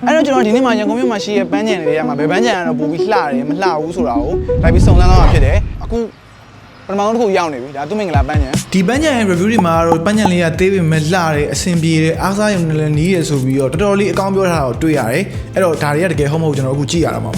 အဲ့တော့ကျွန်တော်ဒီနေ့မှာရန်ကုန်မြို့မှာရှိတဲ့ပန်းခြံတွေထဲမှာဘယ်ပန်းခြံကတော့ပိုပြီးလှတယ်မလှဘူးဆိုတာကိုလိုက်ပြီးစုံစမ်းတော့ဖြစ်တယ်အခုပထမဆုံးတစ်ခုရောက်နေပြီဒါသူမင်္ဂလာပန်းခြံဒီပန်းခြံရဲ့ review တွေမှာတော့ပန်းခြံလေးကသေးပေမဲ့လှတယ်အဆင်ပြေတယ်အားစားရုံနဲ့လည်းနီးရဆိုပြီးတော့တော်တော်လေးအကောင်းပြောထားတာကိုတွေ့ရတယ်အဲ့တော့ဒါတွေကတကယ်ဟုတ်မဟုတ်ကျွန်တော်အခုကြည့်ရတာပ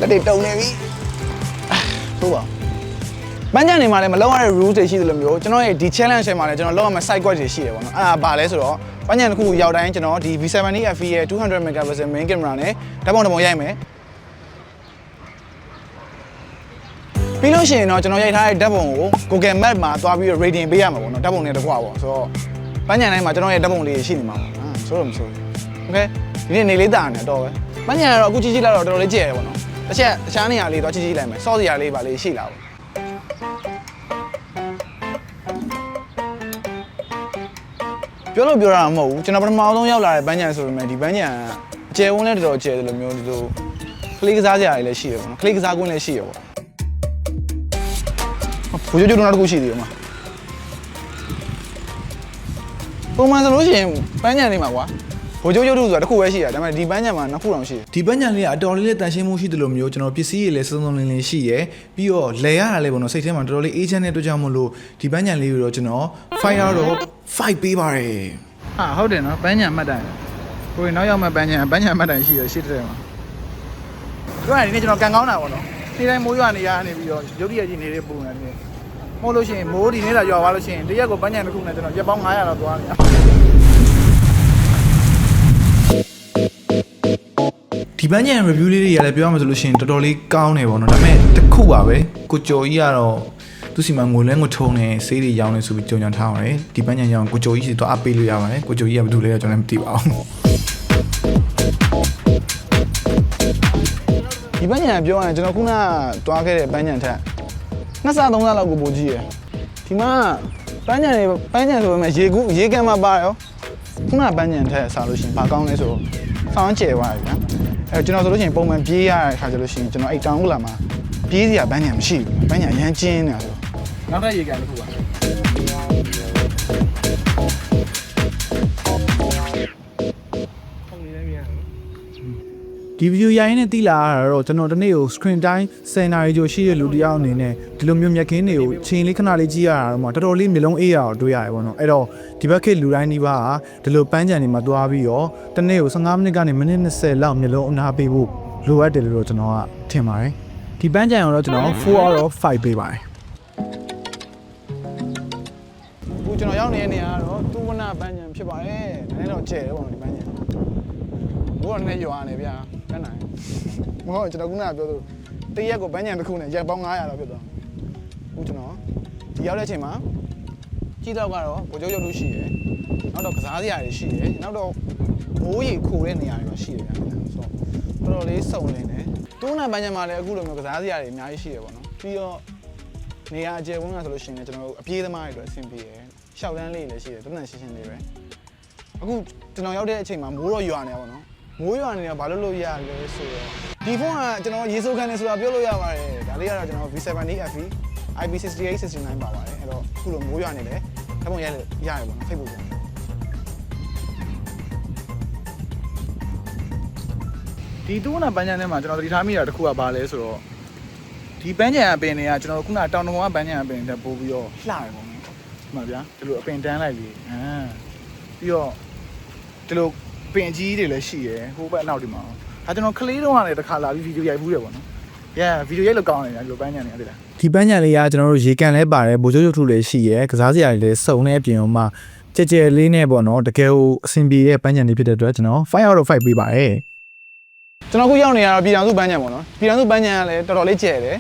ါလက်တွေတုံနေပြီဟုတ်ပါပန်းခြံနေမှာလည်းမလောက်ရတဲ့ rules တွေရှိတယ်လို့မျိုးကျွန်တော်ရဲ့ဒီ challenge ထဲမှာလည်းကျွန်တော်လောက်ရမယ့် side quest တွေရှိတယ်ပေါ့နော်အဲ့ဒါဘာလဲဆိုတော့ပန်းခြံတစ်ခုရောက်တိုင်းကျွန်တော်ဒီ V70 FE ရဲ့200 megapixel main camera နဲ့ဓာတ်ပုံတစ်ပုံရိုက်မယ်ပြီးလို့ရှိရင်တော့ကျွန်တော်ရိုက်ထားတဲ့ဓာတ်ပုံကို Google Map မှာသွားပြီးတော့ rating ပေးရမှာပေါ့နော်ဓာတ်ပုံနဲ့တကွာပေါ့ဆိုတော့ပန်းခြံတိုင်းမှာကျွန်တော်ရဲ့ဓာတ်ပုံလေးရှိနေမှာပေါ့ဆိုတော့မဆိုဘူးโอเคဒီနေ့နေလေးတာနေတော့ပဲပန်းခြံကတော့အခုကြည့်ကြည့်လိုက်တော့တော်တော်လေးကြည့်ရတယ်ပေါ့နော်တစ်ချက်တခြားနေရာလေးတော့ကြည့်ကြည့်လိုက်မယ်စော့စရာလေးပါလေးရှိလာပေါ့ပြောလို့ပြောတာမဟုတ်ဘူးကျွန်တော်ပထမဆုံးရောက်လာတဲ့ပန်းခြံဆိုပေမဲ့ဒီပန်းခြံအကျယ်ဝန်းလည်းတော်တော်ကျယ်တယ်လို့မျိုးဒီလိုကလေးကစားစရာတွေလည်းရှိရပေါ့နော်ကလေးကစားကွင်းလည်းရှိရပေါ့ဘိုးကျိုးတို့နောက်တစ်ခုရှိသေးတယ်မှာပုံမှန်ဆိုလို့ရှိရင်ပန်းခြံလေးမှာကွာဘိုးကျိုးတို့ဆိုတာတစ်ခုပဲရှိရဒါပေမဲ့ဒီပန်းခြံမှာနှစ်ခုတောင်ရှိတယ်ဒီပန်းခြံလေးကအတော်လေးတန်ရှင်းမှုရှိတယ်လို့မျိုးကျွန်တော်ပစ္စည်းတွေလည်းစုံစုံလင်လင်ရှိရပြီးတော့လဲရတာလည်းပေါ့နော်စိတ်ထဲမှာတော်တော်လေးအေးချမ်းတဲ့အတွက်ကြောင့်မို့လို့ဒီပန်းခြံလေးကိုတော့ကျွန်တော် fire တော့ 5 ပေးပါတယ်ဟာဟုတ်တယ်နော်ပန်းခြံမှတ်တိုင်ကိုယ်နောက်ရောက်မှပန်းခြံမှတ်တိုင်ရှိရရှေ့တဲ့မှာတို့ကဒီနေ့ကျွန်တော်ကန်ကောင်းတာပေါ့နော်ဒီတိုင်းမိုးရွာနေရနေပြီးတော့ရုပ်တရက်ကြီးနေတဲ့ပုံစံမျိုးမဟုတ်လို့ရှိရင်မိုးဒီနေ့လာရွာသွားလို့ရှိရင်တရက်ကိုပန်းခြံတစ်ခုနဲ့ကျွန်တော်ရက်ပေါင်း900လောက်သွားနေတာဒီပန်းခြံ review လေးတွေကလည်းပြောရမှာဆိုလို့ရှိရင်တော်တော်လေးကောင်းနေပေါ့နော်ဒါပေမဲ့တစ်ခုပါပဲကိုကျော်ကြီးကတော့သူစီမှာငွေလဲငွေထုံးနေဆေးတွေရောင်းနေဆိုပြီးကြုံညာထားပါတယ်ဒီပန်းခြံရောင်းကိုကျော်ကြီးစီတော့အပေးလို့ရပါတယ်ကိုကျော်ကြီးကဘာလို့လဲကျွန်တော်လည်းမသိပါဘူးဒီပန်းခြံပြောရရင်ကျွန်တော်ခုနတွားခဲ့တဲ့ပန်းခြံထက်2ဆ3ဆလောက်ကိုပိုကြီးရယ်ဒီမှာပန်းခြံဆိုပေမဲ့ရေကန်မှာပါရောခုနပန်းခြံထက်စားလို့ရှိရင်ဘာကောင်းလဲဆိုတော့ဆောင်းကျဲသွားပြီဗျာအဲကျွန်တော်ဆိုလို့ရှိရင်ပုံမှန်ပြေးရတဲ့ခါကျလို့ရှိရင်ကျွန်တော်အဲ့တောင်ဦးလာမှာပြေးစရာပန်းခြံမရှိဘူးပန်းခြံအရန်ကျင်းနေတာဆိုနောက်ထပ်ရေကန်တစ်ခုပါဒီဗီဒီယိုရိုင်းနဲ့တိလာရတော့ကျွန်တော်တနေ့ကို screen time 10နာရီကျော်ရှိတဲ့လူတစ်ယောက်အနေနဲ့ဒီလိုမျိုးမြက်ခင်းတွေကိုချိန်လေးခဏလေးကြည့်ရတာတော့မှတော်တော်လေးမျိုးလုံးအေးရအောင်တွေ့ရတယ်ပေါ့နော်အဲ့တော့ဒီဘက်ခေတ်လူတိုင်းဒီပါကဒီလိုပန်းခြံတွေမှာတွားပြီးတော့တနေ့ကို15မိနစ်ကနေမိနစ်20လောက်မျိုးလုံးအနားပေးဖို့လိုအပ်တယ်လို့ကျွန်တော်ကထင်ပါတယ်ဒီပန်းခြံကိုတော့ကျွန်တော်4 out of 5ပေးပါတယ်အခုကျွန်တော်ရောက်နေတဲ့နေရာကတော့တူဝနပန်းခြံဖြစ်ပါတယ်နည်းနည်းတော့ကျယ်တယ်ပေါ့နော်ဒီပန်းခြံဘောကလည်းရွာနေဗျာကန်းနိုင်မဟုတ်ကျွန်တော်ခုနကပြောလို့တရက်ကိုပန်းခြံတစ်ခုနဲ့ရက်ပေါင်း900လောက်ဖြစ်သွားအခုကျွန်တော်ဒီရောက်တဲ့အချိန်မှာကြီးတော့ကတော့ဘိုးကျုပ်ရုပ်တုရှိရယ်နောက်တော့ကစားစရာတွေရှိရယ်နောက်တော့မိုးရီခိုတဲ့နေရာတွေရှိရယ်ဗျာဆိုတော့တော်တော်လေးစုံနေတယ်တူနာပန်းခြံမှာလည်းအခုလိုမျိုးကစားစရာတွေအများကြီးရှိရယ်ပေါ့နော်ပြီးတော့နေရာအကျယ်ဝန်းကဆိုလို့ရှိရင်ကျွန်တော်တို့အပြေးသမားတွေအတွက်အဆင်ပြေရယ်ရှောက်တန်းလေးလည်းရှိရယ်တန်းတန်းရှင်းရှင်းလေးပဲအခုကျွန်တော်ရောက်တဲ့အချိန်မှာမိုးတော့ရွာနေတာပေါ့နော်မိုးရွာနေတာဘာလို့ရလဲဆိုတော့ဒီဖုန်းကကျွန်တော်ရေစိုးခန်းနေဆိုတာပြောလို့ရပါတယ်ဒါလေးကတော့ကျွန်တော် V70 FE IP6869 ပါပါတယ်အဲ့တော့အခုလိုမိုးရွာနေတယ်ဓာတ်ပုံရတယ်ပေါ့နော်ဖိတ်ဖို့ပြန်ဒီတူနာပန်းခြံထဲမှာကျွန်တော်သတိထားမိတာတစ်ခုကဘာလဲဆိုတော့ဒီပန်းခြံအပင်တွေကကျွန်တော်ခုနတောင်တကုန်းကပန်းခြံအပင်တွေပို့ပြီးတော့လှတယ်ပေါ့နော်ဒီမှာဗျာဒီလိုအပင်တန်းလိုက်ပြီးပြီးတော့ဒီလိုပင်ကြီးတွေလည်းရှိရယ်ဟိုဘက်အနောက်ဒီမှာဒါကျွန်တော်ကလေးတုန်းကလည်းတစ်ခါလာပြီးဗီဒီယိုရိုက်ဘူးတယ်ပေါ့နော်ဗီဒီယိုရိုက်လို့ကောင်းတယ်ညာဒီလိုပန်းခြံနေရတယ်လားဒီပန်းခြံလေးကကျွန်တော်တို့ရေကန်လဲပါတယ်ဘိုးကျုပ်ထုလည်းရှိရယ်ကစားစရာတွေလည်းစုံတဲ့အပြင်မှာကြဲကြဲလေးနဲ့ပေါ့နော်တကယ်ကိုအဆင်ပြေတဲ့ပန်းခြံလေးဖြစ်တဲ့အတွက်ကျွန်တော်5 out of 5ပေးပါတယ်ကျွန်တော်ခုရောက်နေရတော့ပြည်ထောင်စုပန်းခြံပေါ့နော်ပြည်ထောင်စုပန်းခြံကလည်းတော်တော်လေးကျယ်တယ်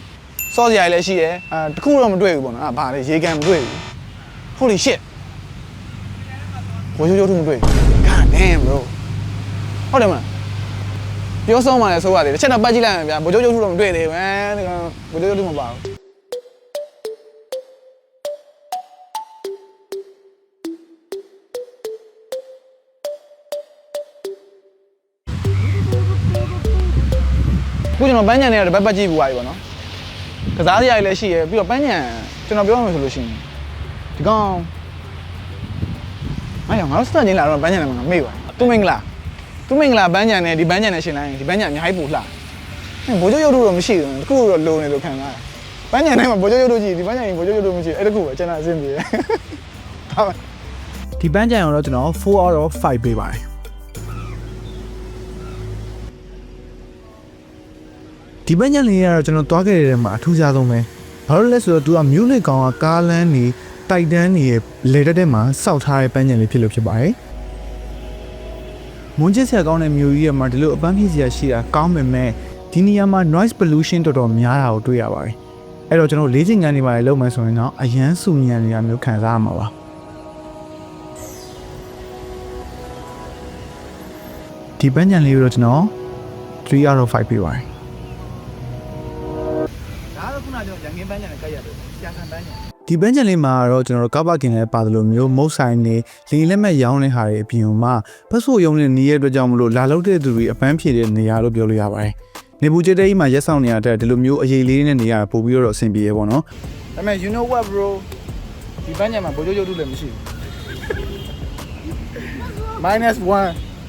စောစရာတွေလည်းရှိရယ်တခုတော့မတွေ့ဘူးပေါ့နော်ဘာလဲရေကန်မတွေ့ဘူး Holy shit ဘိုးကျုပ်ထုမတွေ့ God damn bro ဟုတ်တယ်မလားပြောဆုံးမှလည်းဆိုရတယ်တစ်ချက်တော့ပတ်ကြည့်လိုက်မယ်ဗျာဘိုးကျုပ်ထုတော့မတွေ့သေးဘူးဒီကောင်ဘိုးကျုပ်ထုမပါဘူးခုကျွန်တော်ပန်းခြံတွေကတပတ်ပတ်ကြည့်ပြီးသွားပြီပေါ့နော်ကစားစရာတွေလည်းရှိရယ်ပြီးတော့ပန်းခြံ ကျွန်တော်ပြောရမယ်ဆိုလို့ရှိရင်ဒီကောင်အဲ့ငါတို့စတန်ချင်းလာတော့ပန်းချန်တယ်မှာမေ့ပါသူမင်္ဂလာပန်းချန်နဲ့ဒီပန်းချန်နဲ့ရှင်လိုက်ရင်ဒီပန်းချန်အများကြီးပို့လှဘိုးကျုပ်ရုပ်တော့မရှိဘူးတခုတော့လိုနေလို့ခံစားတာပန်းချန်တိုင်းမှာဘိုးကျုပ်ရုပ်တို့ကြည့်ဒီပန်းချန်ရင်ဘိုးကျုပ်ရုပ်တို့မရှိအဲ့တခုပဲကျွန်တော်အဆင်ပြေတယ်ဒီပန်းချန်ကိုတော့ကျွန်တော်4 out of 5ပေးပါတယ်ဒီပန်းချန်လေးကတော့ကျွန်တော်တွားခဲ့တဲ့ထဲမှာအထူးခြားဆုံးပဲဘာလို့လဲဆိုတော့သူကမြို့လေကောင်ကကားလမ်းနေတိုက်တန်းနေရဲ့လေတက်တဲ့မှာစောက်ထားတဲ့ပန်းချန်လေးဖြစ်လို့ဖြစ်ပါတယ်မွန်ကျစ်ဆရာကောင်းတဲ့မြို့ကြီးရဲ့မှာဒီလိုအပန်းဖြည့်စရာရှိတာကောင်းပေမဲ့ဒီနေရာမှာ noise pollution တော်တော်များတာကိုတွေ့ရပါတယ်အဲ့တော့ကျွန်တော်လေ့ကျင့်ခန်းတွေပါလေလုပ်မယ်ဆိုရင်တော့အရန်စုညံနေတာမျိုးခံစားရမှာပါဒီပန်းချန်လေးကိုတော့ကျွန်တော်3 out of 5ပေးပါတယ်ဒါကတော့ခုနကကျွန်တော်ရန်ကင်းပန်းချန်နဲ့ကိုက်ရတယ်ဆရာခံပန်းချန်ဒီပန်းချန်လေးမှာတော့ကျွန်တော်ကားပါကင်နဲ့ပါတယ်လို့မျိုးမုတ်ဆိုင်နေလင်းလက်မဲ့ရောင်းနေဟာတွေအပြင်မှာပတ်စိုးရုံနဲ့နေရတဲ့အတွက်ကြောင့်မလို့လာလောက်တဲ့သူတွေအပန်းဖြေတဲ့နေရာလို့ပြောလို့ရပါတယ်နေပူကျတဲ့ကြီးမှာရက်ဆောင်နေရတဲ့ဒီလိုမျိုးအရေးလေးနဲ့နေရပို့ပြီးတော့အဆင်ပြေရပေါ့နော်ဒါပေမဲ့ you know what bro ဒီပန်းချန်မှာဘိုးကျုပ်ရုပ်တုလည်းမရှိဘူး-1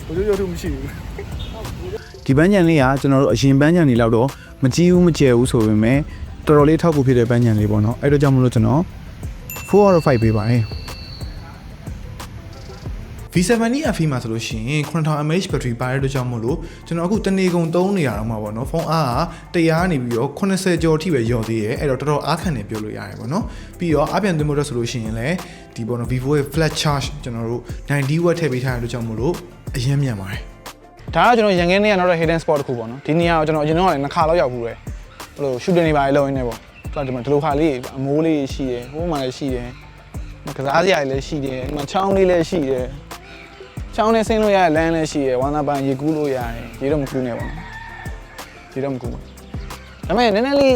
ဘိုးကျုပ်ရုပ်တုမရှိဘူးဒီပန်းချန်လေးကကျွန်တော်တို့အရင်ပန်းချန်တွေလောက်တော့မကြီးဘူးမကျယ်ဘူးဆိုပေမဲ့တော်တော်လေးထောက်ကူဖြစ်တဲ့ပန်းချန်လေးပေါ့နော်အဲ့တော့ကြောင့်မလို့ကျွန်တော်4 out of 5ပေးပါတယ်V70 FE မှာဆိုလို့ရှိရင် 9000 mAh battery ပါတဲ့အတွက်ကြောင့်မို့လို့ကျွန်တော်အခုတနေကုန်သုံးနေရတော့မှာပေါ့နော်ဖုန်းအားက100နေပြီးတော့80ကျော်အထိပဲရော်သေးရဲ့အဲ့တော့တော်တော်အားခံနေပြောလို့ရတယ်ပေါ့နော်ပြီးတော့အားပြန်သွင်းဖို့အတွက်ဆိုလို့ရှိရင်လည်းဒီပေါ့နော် Vivo ရဲ့ flash charge ကျွန်တော်တို့90 watt ထည့်ပေးထားတဲ့အတွက်ကြောင့်မို့လို့အရင်မြန်ပါတယ်ဒါကကျွန်တော်ရန်ကင်းနေရတော့ hidden spot တစ်ခုပေါ့နော်ဒီနေရာကိုကျွန်တော်အရင်တော့လည်း2ခါလောက်ရောက်ဘူးလေဟို shooting တွေပါလေလုပ်ရင်းနေပေါ့ဒီမှာဒီလိုခါလေးအမိုးလေးရှိတယ်ဟိုမှာလည်းရှိတယ်ကစားစရာတွေလည်းရှိတယ်ဒီမှာချောင်းလေးလည်းရှိတယ်ချောင်းနဲ့ဆင်းလို့ရတဲ့လမ်းလည်းရှိတယ်ဝမ်းသာပန်းရေကူးလို့ရတယ်ရေတော့မကူးနဲ့ပေါ့ရေတော့မကူးဒါပေမဲ့နည်းနည်းလေ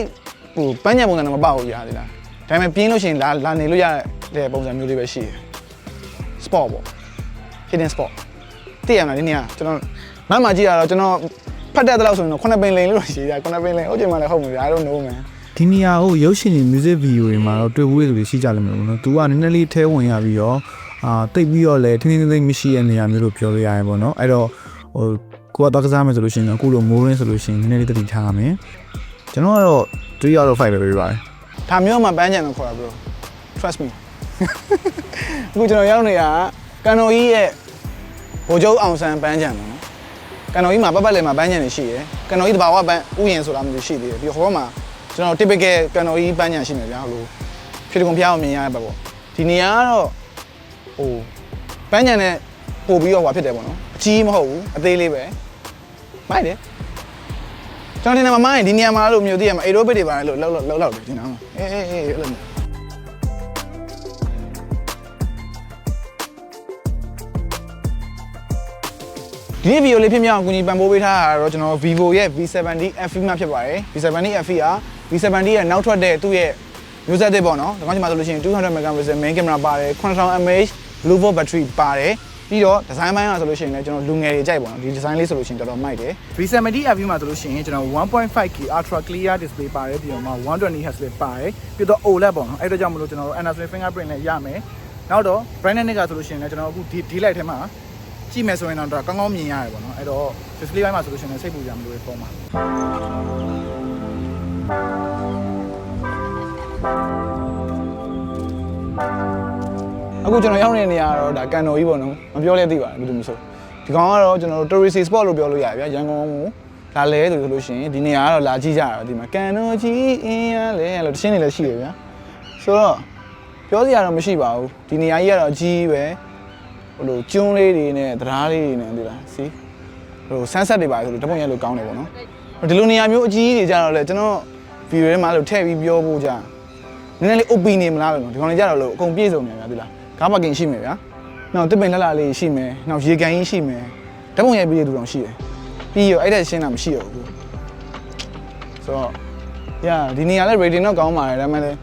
းဟိုပန်းညံပုံစံတော့မပေါ့ဘူးရသေးလားဒါပေမဲ့ပြင်းလို့ရှိရင်လာနေလို့ရတဲ့ပုံစံမျိုးလေးပဲရှိတယ် sport ပေါ့ hidden spot သိရမလားဒီနေ့ကကျွန်တော်မမကြည့်ရတော့ကျွန်တော်ဖတ်တတ်တဲ့လောက်ဆိုရင်တော့9ပင်လိန်လို့ရှိတယ်9ပင်လိန်ဟုတ်တယ်မလားဟုတ်မှာ I don't know man ဒီနေရာကိုရုပ်ရှင်တွေ music video တွေမှာတော့တွေ့ဘူးတွေရှိကြလိမ့်မယ်နော်။ तू ကနည်းနည်းလေးထဲဝင်ရပြီးတော့တိတ်ပြီးတော့လည်းထင်းထင်းသိမ်းမရှိတဲ့နေရာမျိုးလို့ပြောလို့ရရင်ပေါ့နော်။အဲ့တော့ဟိုကိုကတော့ကစားမယ်ဆိုလို့ရှိရင်တော့အခုလိုမိုးရင်းဆိုလို့ရှိရင်နည်းနည်းလေးတတိထားရမယ်။ကျွန်တော်ကတော့3 out of 5ပဲပေးပါတယ်။ဒါမျိုးမှပန်းချန်လို့ခေါ်တာ bro. Trust me. အခုကျွန်တော်ရောက်နေတာကန်တော်ကြီးရဲ့ဗိုလ်ချုပ်အောင်ဆန်းပန်းချန်ပေါ့နော်။ကန်တော်ကြီးမှာပတ်လည်းမှာပန်းချန်တွေရှိတယ်။ကန်တော်ကြီးတဘာဝပန်းဥယျာဉ်ဆိုတာမျိုးရှိသေးတယ်။ပြီးဟောမှာကျွန်တော် typical ကန်တော်ကြီးပန်းချန်ရှိနေဗျာဟိုဖြေတကုံဖျားအောင်မြင်ရတဲ့ဘက်ပေါ့ဒီနေရာကတော့ဟိုပန်းချန်နဲ့ပို့ပြီးတော့ဟွာဖြစ်တယ်ပေါ့နော်အကြီးမဟုတ်ဘူးအသေးလေးပဲမိုက်တယ်ကျွန်တော်တင်နေမှာမိုင်းဒီနေရာမှာလို့မျိုးသိရမှာအေရိုဘစ်တွေပါလို့လောက်တယ်ဒီနားမှာအေးအဲ့လိုဒီဗီဒီယိုလေးဖြစ်မြောက်အောင်ကူညီပံ့ပိုးပေးထားတာတော့ကျွန်တော် Vivo ရဲ့ V70 FE မှာဖြစ်ပါတယ် V70 FE က V70 ရဲ့နောက်ထွက်တဲ့သူ့ရဲ့မျိုးဆက်သစ်ပေါ့နော်ဒီမှာဆိုလို့ရှိရင်200 megapixel main camera ပါတယ်9000 mAh low volt battery ပါတယ်ပြီးတော့ design ပိုင်းကဆိုလို့ရှိရင်လည်းကျွန်တော်လူငယ်တွေကြိုက်ပေါ့နော်ဒီ design လေးဆိုလို့ရှိရင်တော်တော်မိုက်တယ် V70 FE မှာဆိုလို့ရှိရင်ကျွန်တော် 1.5K ultra clear display ပါတယ်ပြီးတော့မှ120Hz လေးပါတယ်ပြီးတော့ OLED ပေါ့နော်အဲ့တော့ကြောင့်မလို့ကျွန်တော်တို့ NFC fingerprint နဲ့ရမယ်နောက်တော့ brightness ကဆိုလို့ရှိရင်လည်းကျွန်တော်အခုဒီ light ထဲမှာကြည့်မယ်ဆိုရင်တော့ကောင်းကောင်းမြင်ရတယ်ပေါ့နော်အဲ့တော့ display ပိုင်းမှာဆိုလို့ရှိရင်စိတ်ပူကြမလို့ပုံမှာအခုကျွန်တော်ရောက်နေတဲ့နေရာကတော့ဒါကန်တော်ကြီးပေါ့နော်မပြောလဲသိပါတယ်ဘယ်လိုမျိုးဆိုဒီကောင်ကတော့ကျွန်တော်တို့ tourist spot လို့ပြောလို့ရတယ်ဗျာရန်ကုန်ကိုလာလဲဆိုလို့ရှိရင်ဒီနေရာကတော့လာကြည့်ကြတာဒီမှာကန်တော်ကြီးအင်းရလဲလို့တရှင်းနေလည်းရှိတယ်ဗျာဆိုတော့ပြောစရာတော့မရှိပါဘူးဒီနေရာကြီးကတော့အကြီးပဲဟိုလိုကျွန်းလေးတွေနဲ့တရားလေးတွေနဲ့ဒီလားစီဟို sunset တွေပါဆိုလို့တပုံရက်လို့ကောင်းတယ်ပေါ့နော်ဒီလိုနေရာမျိုးအကြီးတွေကြတော့လေကျွန်တော် view ထဲမှာလို့ထည့်ပြီးပြောဖို့ကြာနည်းနည်းလေး open နေမလားလို့ဒီကောင်လေးကြတော့လို့အကုန်ပြည့်စုံနေဗျာဒီလားကားပါကင်ရှိမယ်ဗျာနောက်တစ်ပင်လှလှလေးရှိမယ်နောက်ရေကန်ကြီးရှိမယ်တပုံရိုက်ပြီးတဲ့သူတောင်ရှိတယ်ပြီးရောအဲ့ဒါရှင်းတာမရှိတော့ဘူးဆိုတော့ဒီနေရာလဲ rating တော့ကောင်းပါတယ်ဒါပေမဲ့လည်း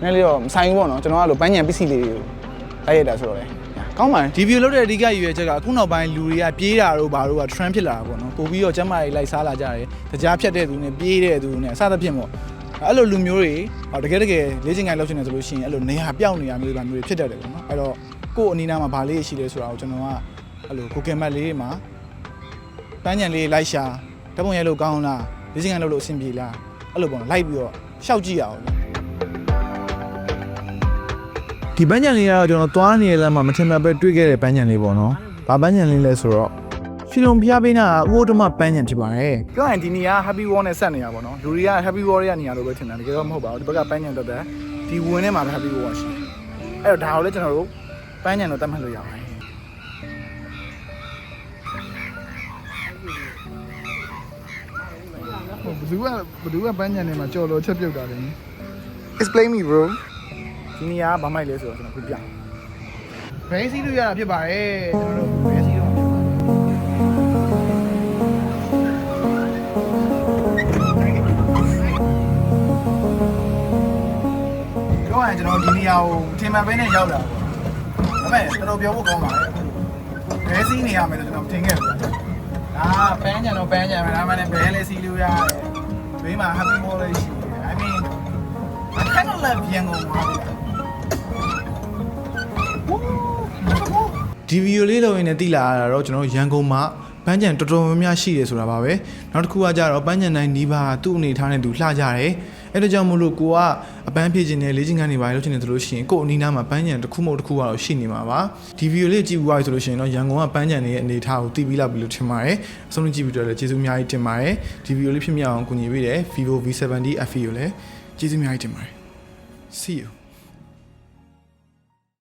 နည်းနည်းလေးတော့မဆိုင်ဘူးပေါ့နော်ကျွန်တော်ကလို့ပန်းညံပစ္စည်းလေးတွေကိုလိုက်ရတာဆိုတော့လေကောင်းပါတယ်ဒီ view လုပ်တဲ့အဓိကရည်ရွယ်ချက်ကအခုနောက်ပိုင်းလူတွေကပြေးတာတို့ဘာတို့က trend ဖြစ်လာတာပေါ့နော်ပို့ပြီးတော့ကျမ်းမာရေးလိုက်စားလာကြတယ်တကြားဖြတ်တဲ့သူနဲ့ပြေးတဲ့သူနဲ့အစသဖြင့်ပေါ့ အဲ့လိုလူမျိုးတွေတကယ်လေ့ကျင့်ခန်းလုပ်ချင်တယ်ဆိုလို့ရှိရင်အဲ့လိုနေရာပြောင်းနေရမျိုးတွေဖြစ်တတ်တယ်ပေါ့နော်အဲ့တော့ကို့အနီးနားမှာဘာလေးရှိလဲဆိုတာကိုကျွန်တော်ကအဲ့လို Google Map လေးမှာပန်းညံလေးလိုက်ရှာဓာတ်ပုံရိုက်လို့ကောင်းလားလေ့ကျင့်ခန်းလုပ်လို့အဆင်ပြေလားအဲ့လိုပေါ့နော်လိုက်ပြီးတော့ရှောက်ကြည့်ရအောင်ဒီပန်းညံလေးကတော့ကျွန်တော်သွားနေရလမ်းမှာမထင်မှတ်ပဲတွေ့ခဲ့တဲ့ပန်းညံလေးပေါ့နော်ဘာပန်းညံလေးလဲဆိုတော့ရှီလုံဖျားပေးနာဥဒ္ဓမပန်းညံဖြစ်ပါတယ်ပြောရင်ဒီနေရာ Happy Wall နဲ့ဆက်နေတာပေါ့နော်လူတွေက Happy Wall ရဲ့နေရာလို့ပဲထင်တယ်တကယ်တော့မဟုတ်ပါဘူးဒီဘက်ကပန်းညံတက်တယ်ဒီဝင်ထဲမှာပဲ Happy Wall ရှိတယ်အဲ့တော့ဒါကိုလည်းကျွန်တော်တို့ပန်းညံတော့တတ်မှတ်လို့ရပါတယ်ဘယ်သူကပန်းညံနေမှာကြော်လို့ချက်ပြုတ်တာလဲ Explain me bro ဒီနေရာကဘာမိုက်လဲဆိုတော့ကျွန်တော်ခုပြဘဲစီးလို့ရတာဖြစ်ပါတယ်ကျွန်တော်တို့ဘဲစီးတော့ပြောရင်ကျွန်တော်ဒီနေရာကိုထင်မှန်ပဲနဲ့ရောက်လာပေါ့ဒါပေမဲ့တော်တော်ပြောဖို့ကောင်းပါလေဘဲစီးနေရမယ်လို့ကျွန်တော်ထင်ခဲ့တယ်ဒါပန်းညံတော့ပန်းညံပဲဒါမှလည်းဘဲလေးစီးလို့ရတယ်ဘေးမှာ Happy Wall လေးရှိတယ် I mean I kind of love Yangon ဒီဗီဒီယိုလေးလောက်ရင်းနဲ့တိလာရတာတော့ကျွန်တော်ရန်ကုန်မှာပန်းချံတော်တော်များများရှိတယ်ဆိုတာပါပဲနောက်တစ်ခုကကြတော့ပန်းချံတိုင်းနီးပါးသူ့အနေထားနဲ့သူလှကြတယ်အဲ့ဒါကြောင့်မို့လို့ကိုကအပန်းဖြည့်ခြင်းနဲ့လေ့ကျင့်ခန်းတွေပါလုပ်ချင်တယ်ဆိုလို့ရှိရင်ကို့အနီးနားမှာပန်းချံတစ်ခုမဟုတ်တစ်ခုကတော့ရှိနေမှာပါဒီဗီဒီယိုလေးကြည့်ပြီးသွားပြီဆိုလို့ရှိရင်တော့ရန်ကုန်ကပန်းချံတွေရဲ့အနေထားကိုသိပြီးလောက်ပြီလို့ထင်ပါတယ်အဆုံးထိကြည့်ပြီးတော့လည်းကျေးဇူးအများကြီးတင်ပါတယ်ဒီဗီဒီယိုလေးဖြစ်မြောက်အောင်ကူညီပေးတယ် Vivo V70 FE ကိုလည်းကျေးဇူးအများကြီးတင်ပါတယ် See you